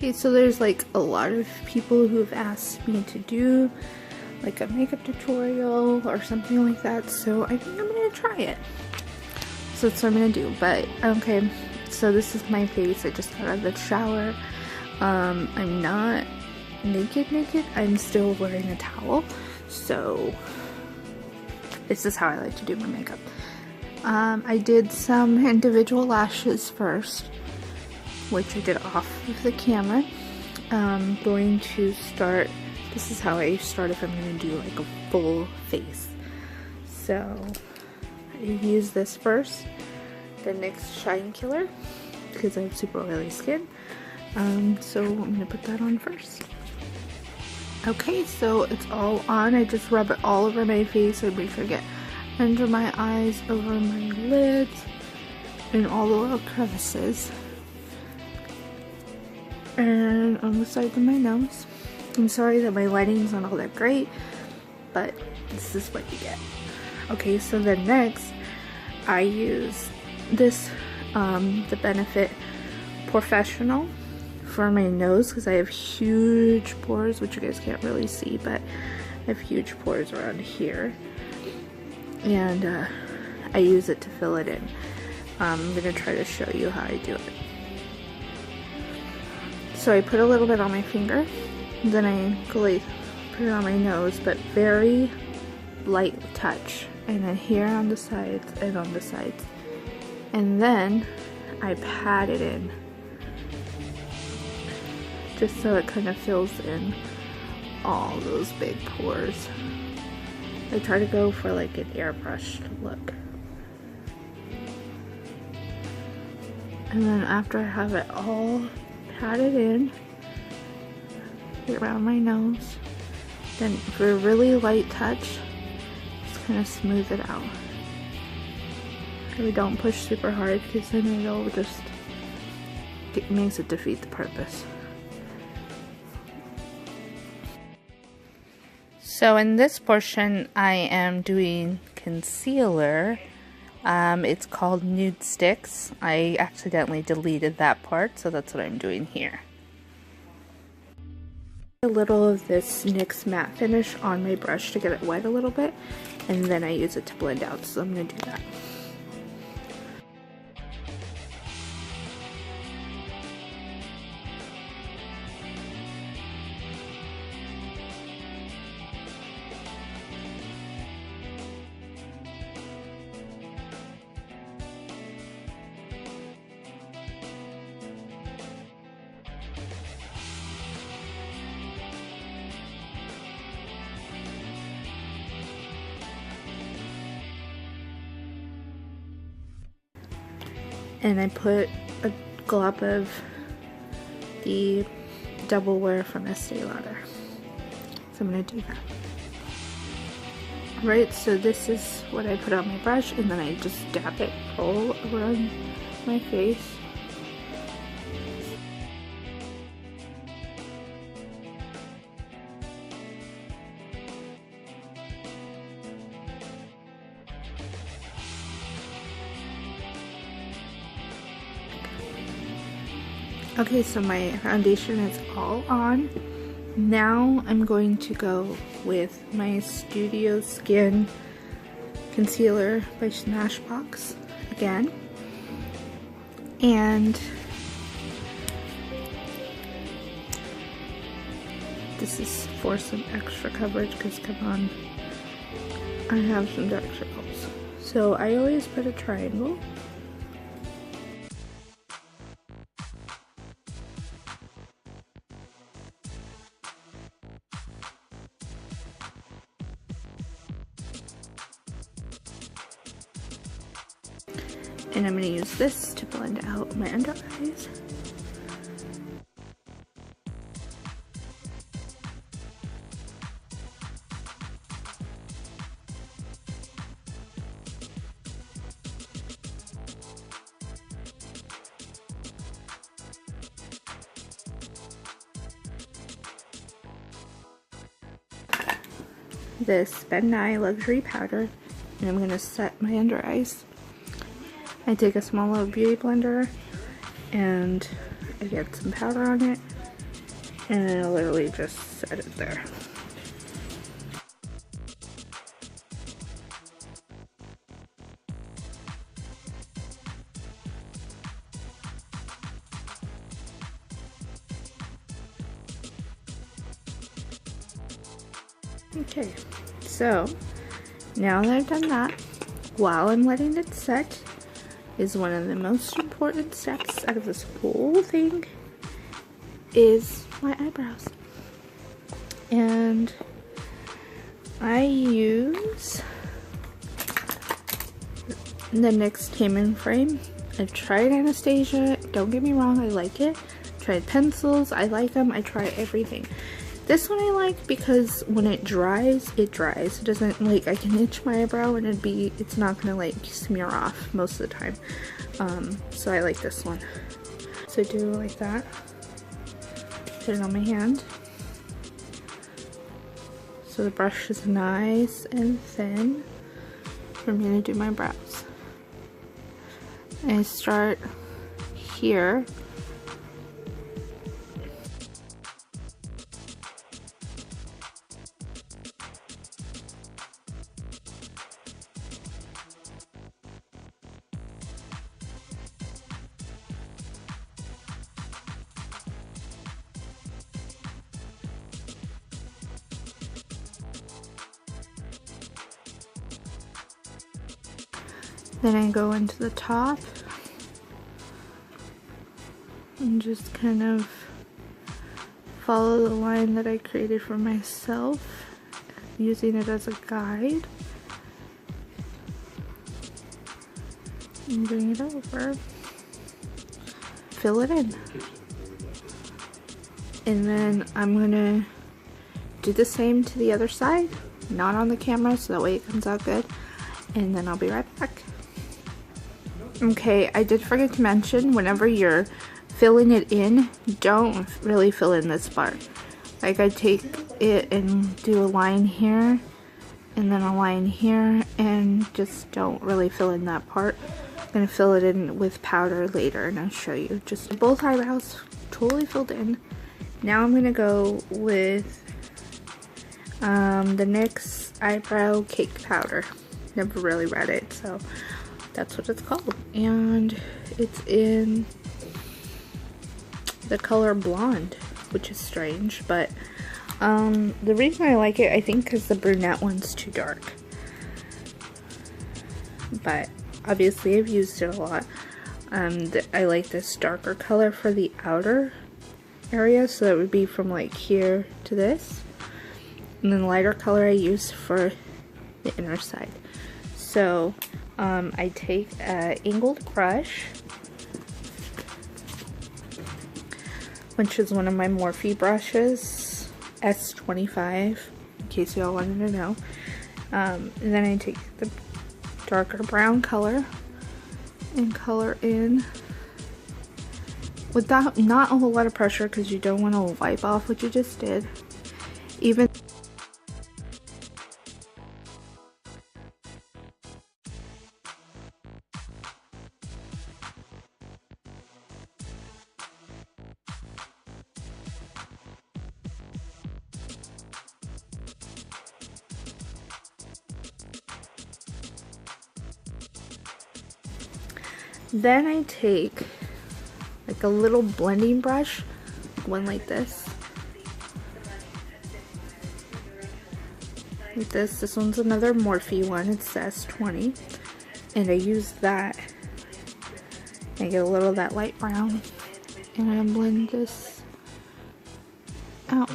Okay, so there's like a lot of people who have asked me to do like a makeup tutorial or something like that, so I think I'm gonna try it. So that's what I'm gonna do. But okay, so this is my face. I just got out of the shower. I'm not naked, I'm still wearing a towel, so this is how I like to do my makeup. I did some individual lashes first, which I did off of the camera. I'm going to start, this is how I start if I'm going to do like a full face. So I use this first, the NYX Shine Killer, because I have super oily skin. So I'm going to put that on first. Okay, so it's all on. I just rub it all over my face. I make sure I get under my eyes, over my lids, and all the little crevices. And on the sides of my nose. I'm sorry that my lighting's not all that great, but this is what you get. Okay, so then next, I use this, the Benefit Professional for my nose, because I have huge pores, which you guys can't really see, but I have huge pores around here, and I use it to fill it in. I'm gonna try to show you how I do it. So I put a little bit on my finger, then I put it on my nose, but very light touch, and then here on the sides and on the sides, and then I pat it in, just so it kind of fills in all those big pores. I try to go for like an airbrushed look. And then after I have it all patted in around my nose, then for a really light touch, just kind of smooth it out. Really don't push super hard, because then it'll just, it makes it defeat the purpose. So in this portion, I am doing concealer. It's called Nude Sticks. I accidentally deleted that part, so that's what I'm doing here. A little of this NYX matte finish on my brush to get it wet a little bit, and then I use it to blend out, so I'm going to do that. And I put a glop of the Double Wear from Estee Lauder. So I'm going to do that. Right, so this is what I put on my brush, and then I just dab it all around my face. Okay, so my foundation is all on. Now I'm going to go with my Studio Skin Concealer by Smashbox again. And this is for some extra coverage, because come on, I have some dark circles. So I always put a triangle. And I'm going to use this to blend out my under eyes. This Ben Nye Luxury Powder, and I'm going to set my under eyes. I take a small little beauty blender and I get some powder on it, And I literally just set it there. Okay, so now that I've done that, while I'm letting it set, is one of the most important steps out of this whole thing is my eyebrows. And I use the NYX Cayman frame. I've tried Anastasia, don't get me wrong, I like it. Tried pencils, I like them, I try everything. This one I like because when it dries, it dries. It doesn't, like, I can itch my eyebrow and it's not gonna like smear off most of the time. So I like this one. So I do it like that. Put it on my hand. So the brush is nice and thin for me to do my brows. I start here. Then I go into the top and just kind of follow the line that I created for myself, using it as a guide. And bring it over. Fill it in. And then I'm gonna do the same to the other side, not on the camera, so that way it comes out good. And then I'll be right back. Okay, I did forget to mention, whenever you're filling it in, don't really fill in this part. Like, I take it and do a line here, and then a line here, and just don't really fill in that part. I'm gonna fill it in with powder later, and I'll show you. Just both eyebrows totally filled in. Now I'm gonna go with the NYX Eyebrow Cake Powder. Never really read it, so that's what it's called. And it's in the color Blonde, which is strange, but the reason I like it, I think, because the brunette one's too dark. But obviously I've used it a lot. I like this darker color for the outer area, so that would be from like here to this. And then the lighter color I use for the inner side. So I take a angled brush, which is one of my Morphe brushes, S25, in case y'all wanted to know. And then I take the darker brown color and color in without not a whole lot of pressure, because you don't want to wipe off what you just did. Even then I take like a little blending brush, one like this. Like this. This one's another Morphe one. It's S20. And I use that. I get a little of that light brown. And I blend this out.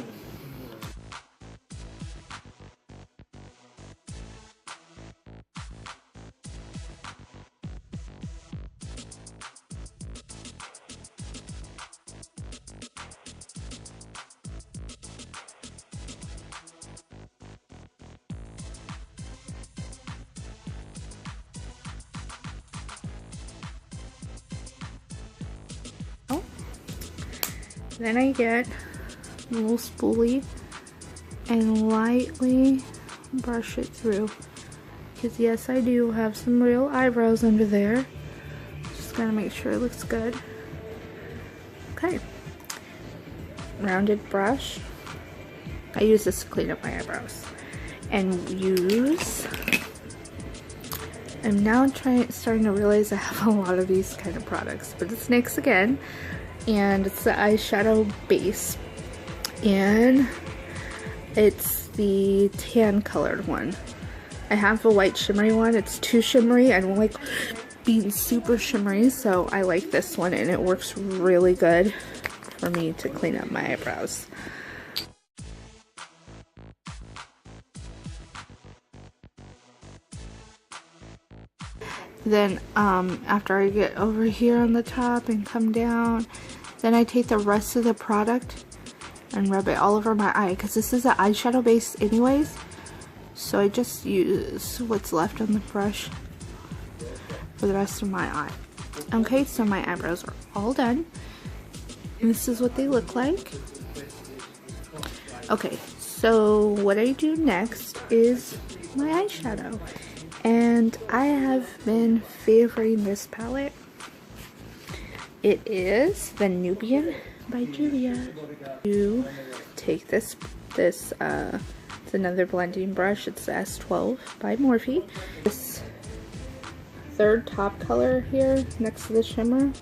Then I get a little spoolie and lightly brush it through. Because yes, I do have some real eyebrows under there. Just gotta make sure it looks good. Okay. rounded brush. I use this to clean up my eyebrows. And I'm now starting to realize I have a lot of these kind of products, but it's NYX again, and it's the eyeshadow base, and it's the tan colored one. I have a white shimmery one. It's too shimmery. I don't like being super shimmery, so I like this one, and it works really good for me to clean up my eyebrows. Then after I get over here on the top and come down, then I take the rest of the product and rub it all over my eye, because this is an eyeshadow base anyways, so I just use what's left on the brush for the rest of my eye. Okay, so my eyebrows are all done, and this is what they look like. Okay, so what I do next is my eyeshadow. And I have been favoring this palette. It is the Nubian by Julia. You take this it's another blending brush. It's the S12 by Morphe. This third top color here next to the shimmer.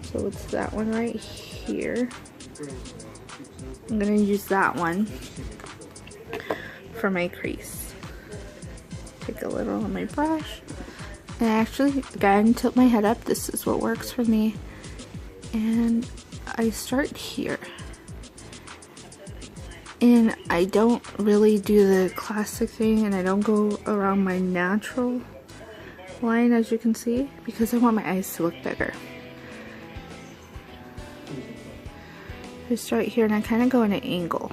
So it's that one right here. I'm gonna use that one for my crease. Take a little on my brush, and actually, again, tilt my head up. This is what works for me, and I start here, and I don't really do the classic thing, and I don't go around my natural line, as you can see, because I want my eyes to look bigger. I start here, and I kind of go in an angle.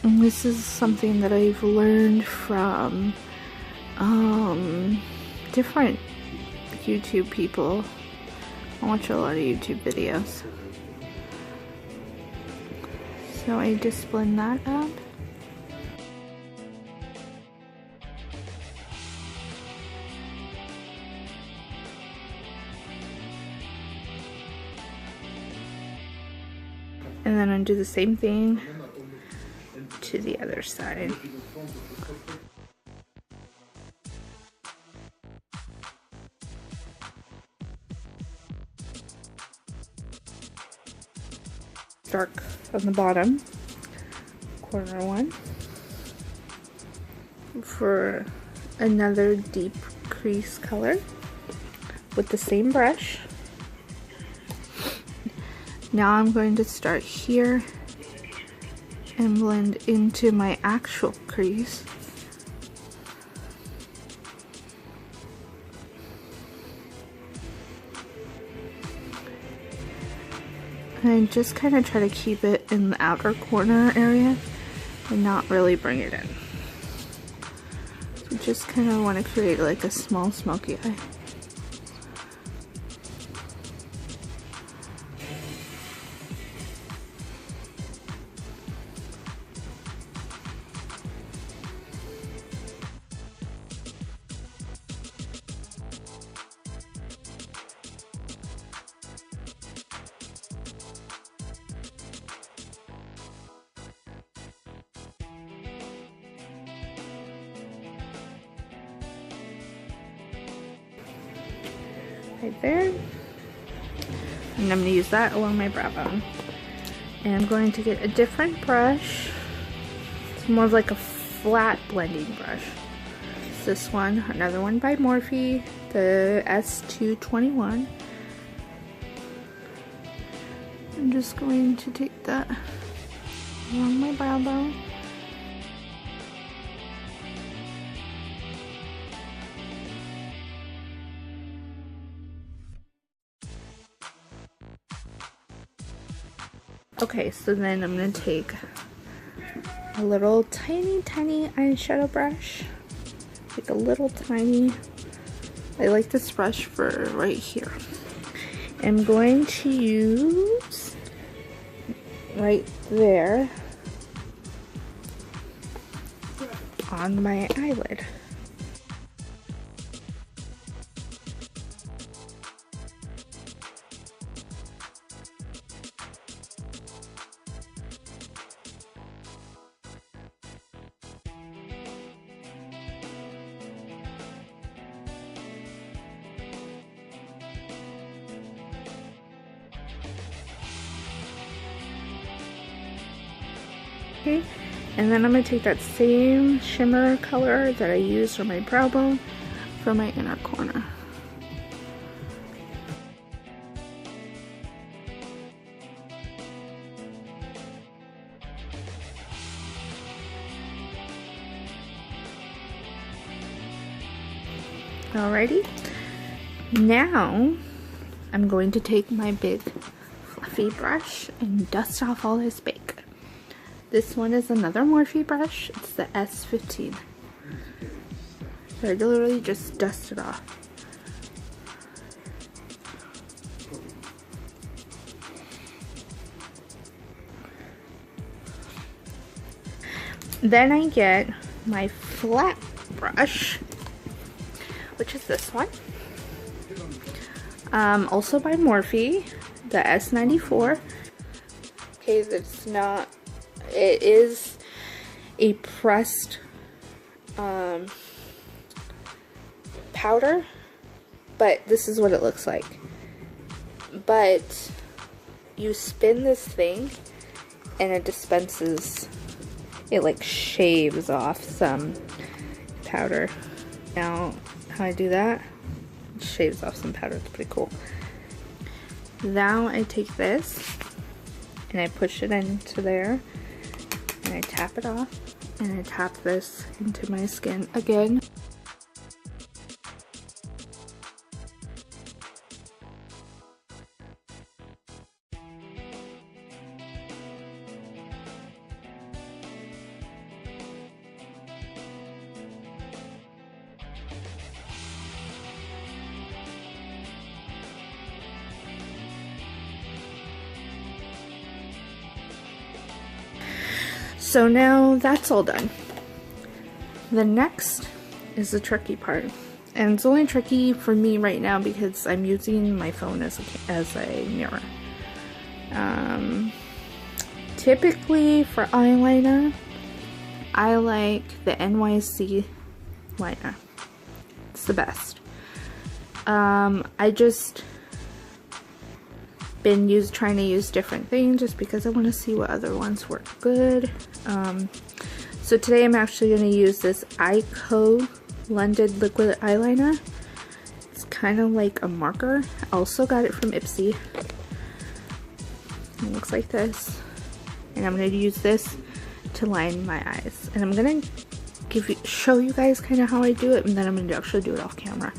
And this is something that I've learned from different YouTube people. I watch a lot of YouTube videos. So I just blend that up. And then I do the same thing to the other side. Dark on the bottom corner one for another deep crease color with the same brush. Now I'm going to start here and blend into my actual crease. And just kind of try to keep it in the outer corner area and not really bring it in. So just kind of want to create like a small smoky eye. Right there, and I'm going to use that along my brow bone. And I'm going to get a different brush. It's more of like a flat blending brush. It's this one, another one by Morphe, the S221. I'm just going to take that along my brow bone. Okay, so then I'm going to take a little tiny eyeshadow brush. Like a little tiny, I like this brush for right here. I'm going to use right there on my eyelid. Okay, and then I'm going to take that same shimmer color that I used for my brow bone for my inner corner. Alrighty, now I'm going to take my big fluffy brush and dust off all this bake. This one is another Morphe brush. It's the S15. So I literally just dust it off. Then I get my flat brush, which is this one. Also by Morphe, the S94. Okay, it's not, it is a pressed powder, but this is what it looks like. But you spin this thing and it dispenses, it like shaves off some powder. Now, how I do that? It shaves off some powder. It's pretty cool. Now I take this and I push it into there and I tap it off and I tap this into my skin again. So now that's all done. The next is the tricky part. And it's only tricky for me right now because I'm using my phone as a mirror. Typically for eyeliner, I like the NYC liner. It's the best. I just been trying to use different things just because I want to see what other ones work good. So today I'm actually going to use this Eyeko London liquid eyeliner. It's kind of like a marker. I also got it from Ipsy. It looks like this. And I'm going to use this to line my eyes. And I'm going to show you guys kind of how I do it, and then I'm going to actually do it off camera.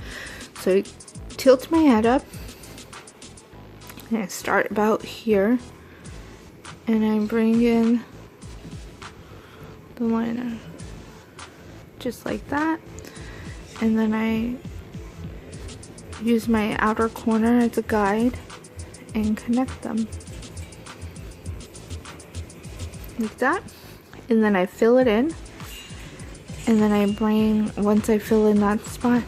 So I tilt my head up. And I start about here, and I bring in the liner, just like that, and then I use my outer corner as a guide and connect them, like that, and then I fill it in, and then I once I fill in that spot,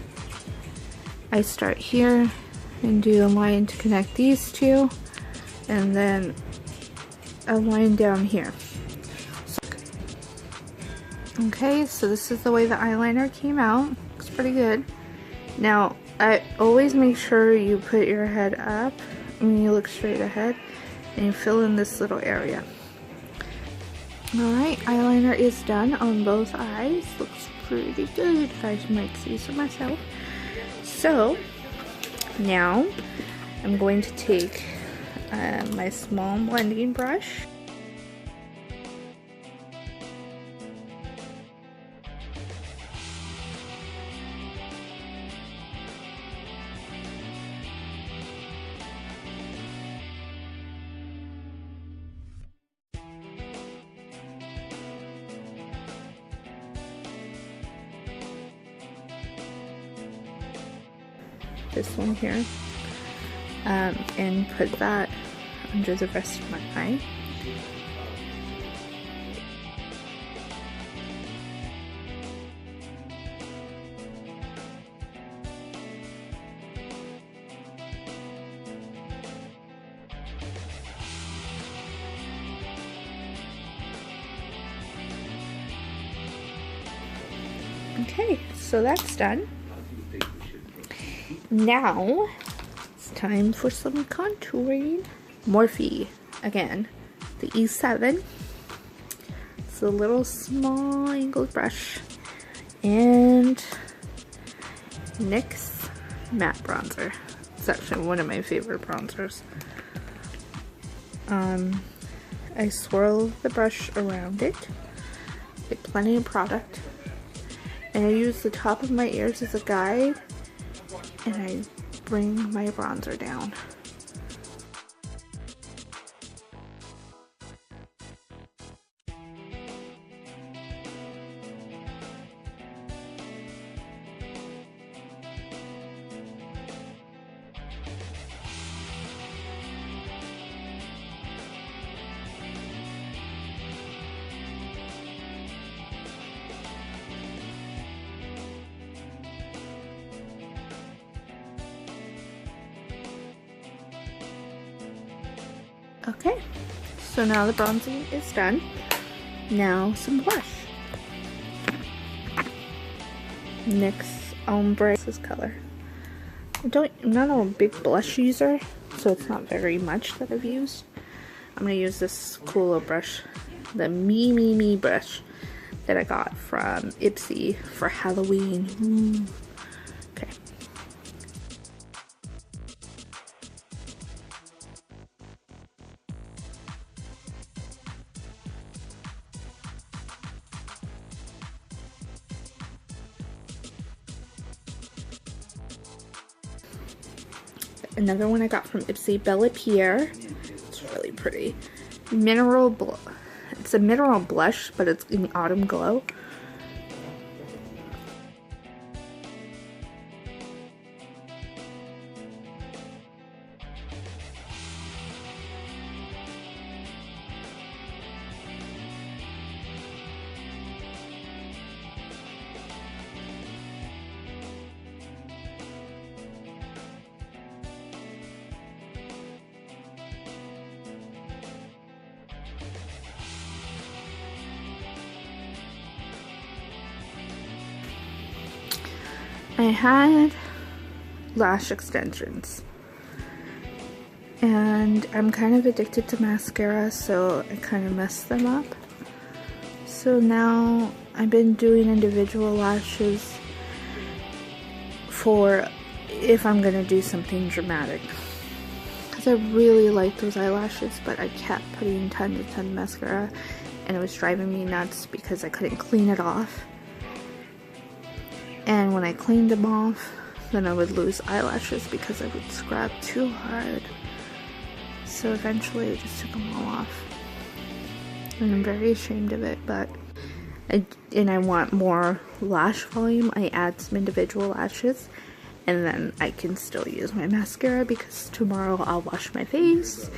I start here and do a line to connect these two, and then a line down here. Okay, so this is the way the eyeliner came out. Looks pretty good. Now, I always make sure you put your head up when you look straight ahead and you fill in this little area. Alright, eyeliner is done on both eyes. Looks pretty good. I might see for myself. So, now, I'm going to take my small blending brush. This one here, and put that under the rest of my eye. Okay, so that's done. Now, it's time for some contouring. Morphe, again, the E7. It's a little small angled brush. And NYX matte bronzer. It's actually one of my favorite bronzers. I swirl the brush around it, get plenty of product, and I use the top of my ears as a guide, and I bring my bronzer down. Okay, so now the bronzing is done. Now some blush. NYX Ombre this color. I'm not a big blush user, so it's not very much that I've used. I'm gonna use this cool little brush, the Me brush that I got from Ipsy for Halloween. Okay. Another one I got from Ipsy, Bella Pierre. It's really pretty. It's a mineral blush, but it's in Autumn Glow. I had lash extensions, and I'm kind of addicted to mascara, so I kind of messed them up. So now I've been doing individual lashes for if I'm gonna do something dramatic, because I really like those eyelashes, but I kept putting tons of mascara, and it was driving me nuts because I couldn't clean it off. And when I cleaned them off, then I would lose eyelashes because I would scrub too hard. So eventually I just took them all off. And I'm very ashamed of it, but I want more lash volume. I add some individual lashes, and then I can still use my mascara because tomorrow I'll wash my face,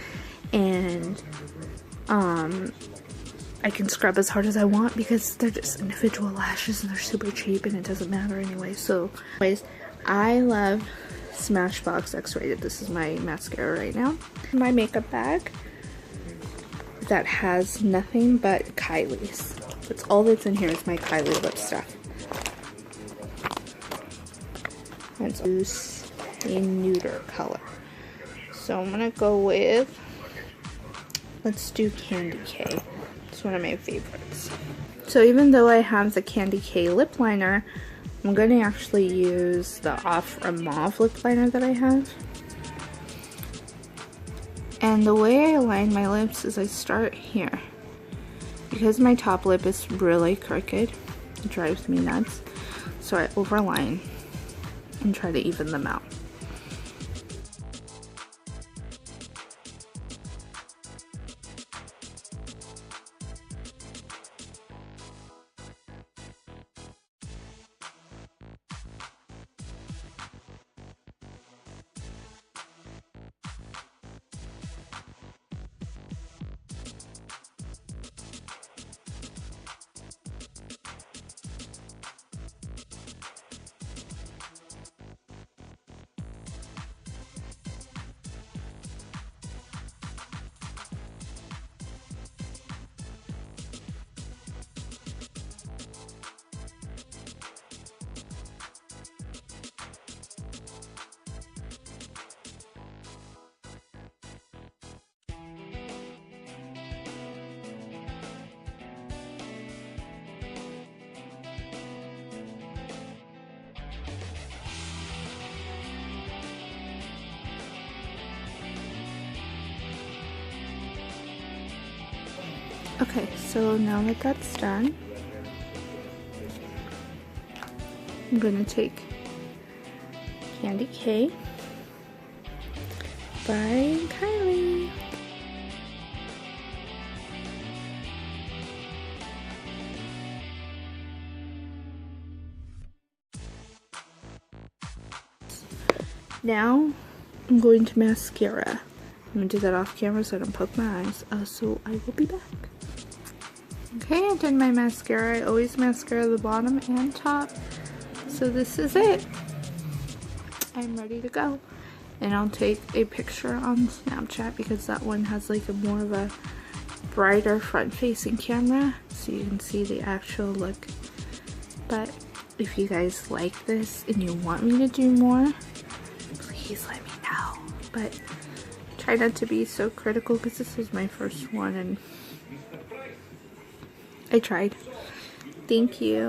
and I can scrub as hard as I want because they're just individual lashes and they're super cheap and it doesn't matter anyway. So anyways, I love Smashbox X-Rated. This is my mascara right now. My makeup bag that has nothing but Kylie's. That's all that's in here is my Kylie lip stuff. And it's a nuder color. So I'm gonna go with, let's do Candy K. It's one of my favorites. So even though I have the Candy K lip liner, I'm going to actually use the Ofra Mauve lip liner that I have. And the way I line my lips is I start here. Because my top lip is really crooked, it drives me nuts. So I overline and try to even them out. Okay, so now that that's done, I'm gonna take Candy K by Kylie. Now I'm going to mascara. I'm gonna do that off camera so I don't poke my eyes. So I will be back. Okay, I did my mascara. I always mascara the bottom and top. So this is it. I'm ready to go. And I'll take a picture on Snapchat because that one has like a more of a brighter front facing camera so you can see the actual look. But if you guys like this and you want me to do more, please let me know. But try not to be so critical because this was my first one and I tried. Thank you.